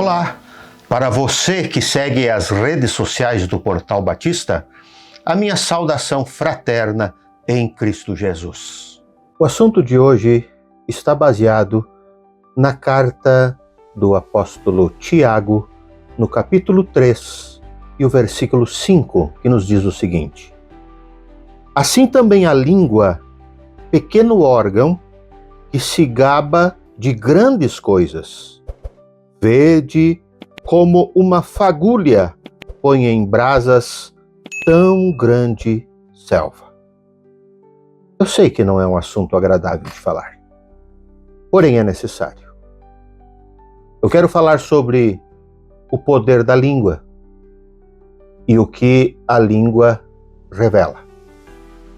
Olá! Para você que segue as redes sociais do Portal Batista, a minha saudação fraterna em Cristo Jesus. O assunto de hoje está baseado na carta do apóstolo Tiago, no capítulo 3 e o versículo 5, que nos diz o seguinte: Assim também a língua, pequeno órgão, que se gaba de grandes coisas, vede como uma fagulha põe em brasas tão grande selva. Eu sei que não é um assunto agradável de falar, porém é necessário. Eu quero falar sobre o poder da língua e o que a língua revela.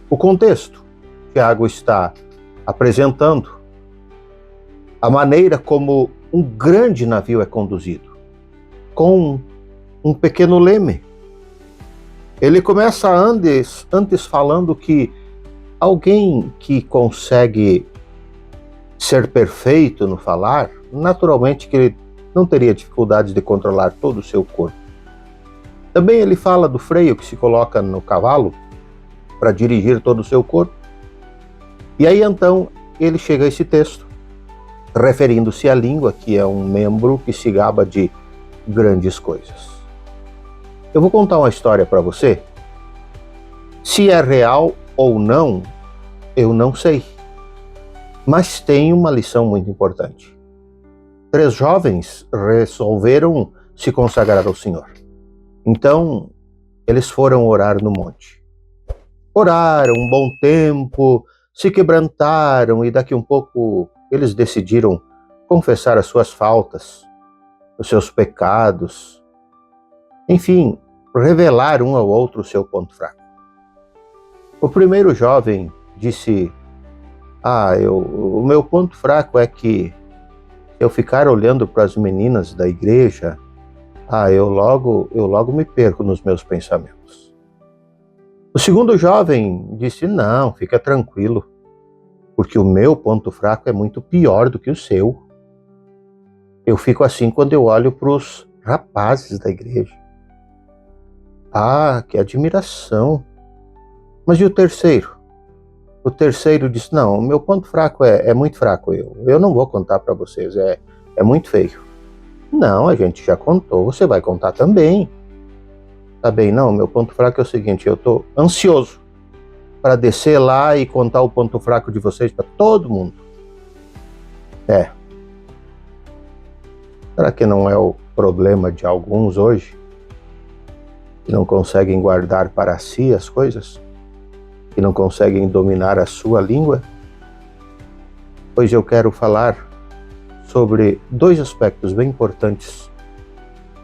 O contexto, Tiago está apresentando a maneira como um grande navio é conduzido, com um pequeno leme. Ele começa antes falando que alguém que consegue ser perfeito no falar, naturalmente que ele não teria dificuldade de controlar todo o seu corpo. Também ele fala do freio que se coloca no cavalo para dirigir todo o seu corpo. E aí então ele chega a esse texto, referindo-se à língua, que é um membro que se gaba de grandes coisas. Eu vou contar uma história para você. Se é real ou não, eu não sei. Mas tem uma lição muito importante. 3 jovens resolveram se consagrar ao Senhor. Então, eles foram orar no monte. Oraram um bom tempo, se quebrantaram e daqui um pouco eles decidiram confessar as suas faltas, os seus pecados, enfim, revelar um ao outro o seu ponto fraco. O primeiro jovem disse: o meu ponto fraco é que eu ficar olhando para as meninas da igreja, eu logo me perco nos meus pensamentos. O segundo jovem disse: não, fica tranquilo, porque o meu ponto fraco é muito pior do que o seu. Eu fico assim quando eu olho para os rapazes da igreja. Que admiração. Mas e o terceiro? O terceiro disse: não, o meu ponto fraco é muito fraco. Eu não vou contar para vocês, é muito feio. Não, a gente já contou, você vai contar também. Tá bem, não, meu ponto fraco é o seguinte: eu tô ansioso para descer lá e contar o ponto fraco de vocês para todo mundo. Será que não é o problema de alguns hoje? Que não conseguem guardar para si as coisas? Que não conseguem dominar a sua língua? Pois eu quero falar sobre 2 aspectos bem importantes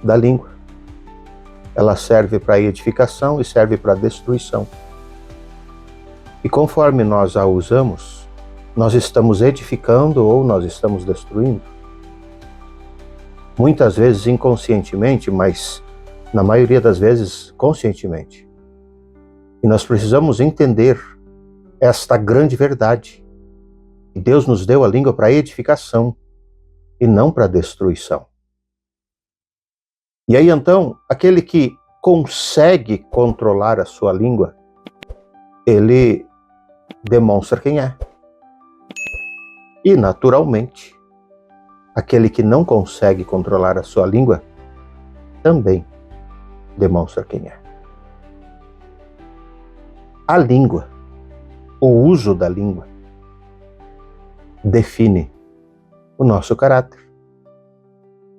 da língua. Ela serve para edificação e serve para destruição. E conforme nós a usamos, nós estamos edificando ou nós estamos destruindo. Muitas vezes inconscientemente, mas na maioria das vezes conscientemente. E nós precisamos entender esta grande verdade. Que Deus nos deu a língua para edificação e não para destruição. E aí então, aquele que consegue controlar a sua língua, ele demonstra quem é. E, naturalmente, aquele que não consegue controlar a sua língua também demonstra quem é. A língua, o uso da língua, define o nosso caráter.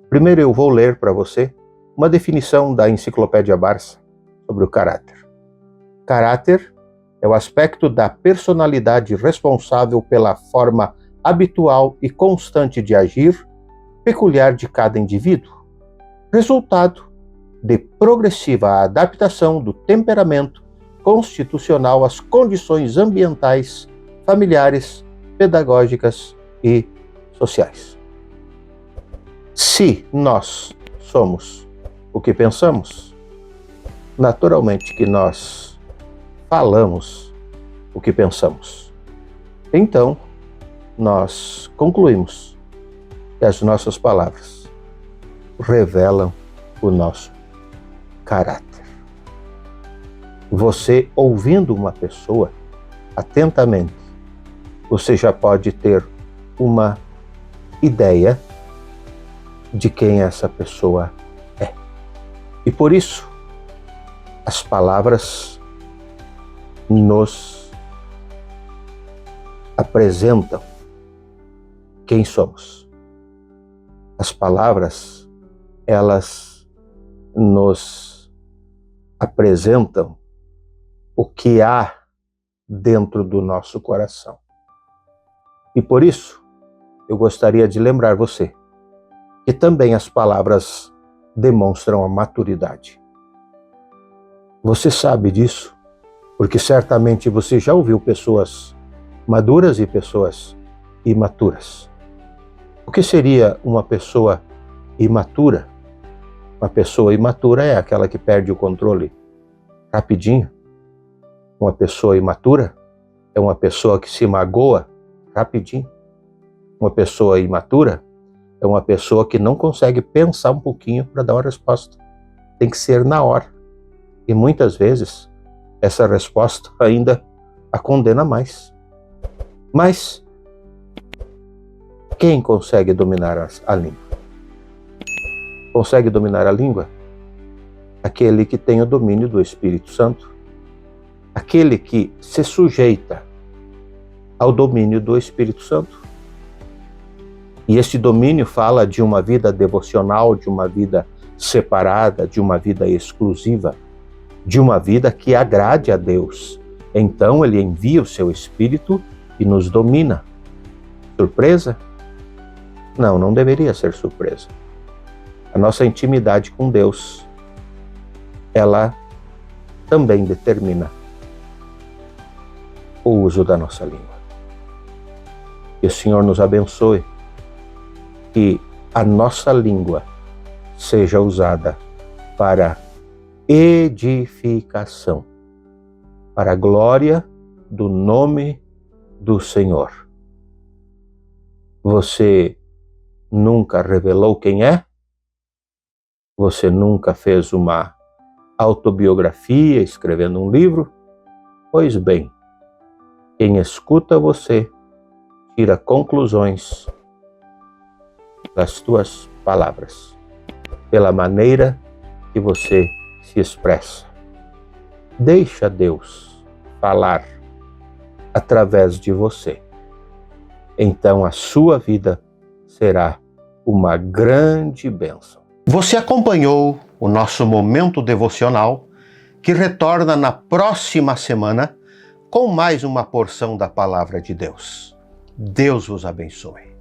Primeiro eu vou ler para você uma definição da Enciclopédia Barça sobre o caráter. Caráter é o aspecto da personalidade responsável pela forma habitual e constante de agir, peculiar de cada indivíduo, resultado de progressiva adaptação do temperamento constitucional às condições ambientais, familiares, pedagógicas e sociais. Se nós somos o que pensamos, naturalmente que nós falamos o que pensamos. Então, nós concluímos que as nossas palavras revelam o nosso caráter. Você, ouvindo uma pessoa atentamente, você já pode ter uma ideia de quem essa pessoa é. E por isso, as palavras nos apresentam quem somos. As palavras, elas nos apresentam o que há dentro do nosso coração. E por isso, eu gostaria de lembrar você que também as palavras demonstram a maturidade. Você sabe disso, porque certamente você já ouviu pessoas maduras e pessoas imaturas. O que seria uma pessoa imatura? Uma pessoa imatura é aquela que perde o controle rapidinho. Uma pessoa imatura é uma pessoa que se magoa rapidinho. Uma pessoa imatura é uma pessoa que não consegue pensar um pouquinho para dar uma resposta. Tem que ser na hora. E muitas vezes essa resposta ainda a condena mais. Mas quem consegue dominar a língua? Consegue dominar a língua? Aquele que tem o domínio do Espírito Santo. Aquele que se sujeita ao domínio do Espírito Santo. E este domínio fala de uma vida devocional, de uma vida separada, de uma vida exclusiva, de uma vida que agrade a Deus. Então ele envia o seu Espírito e nos domina. Surpresa? Não, não deveria ser surpresa. A nossa intimidade com Deus, ela também determina o uso da nossa língua. Que o Senhor nos abençoe, que a nossa língua seja usada para edificação, para a glória do nome do Senhor. Você nunca revelou quem é? Você nunca fez uma autobiografia escrevendo um livro? Pois bem, quem escuta você tira conclusões das tuas palavras, pela maneira que você se expressa. Deixa Deus falar através de você. Então a sua vida será uma grande bênção. Você acompanhou o nosso momento devocional, que retorna na próxima semana com mais uma porção da Palavra de Deus. Deus vos abençoe.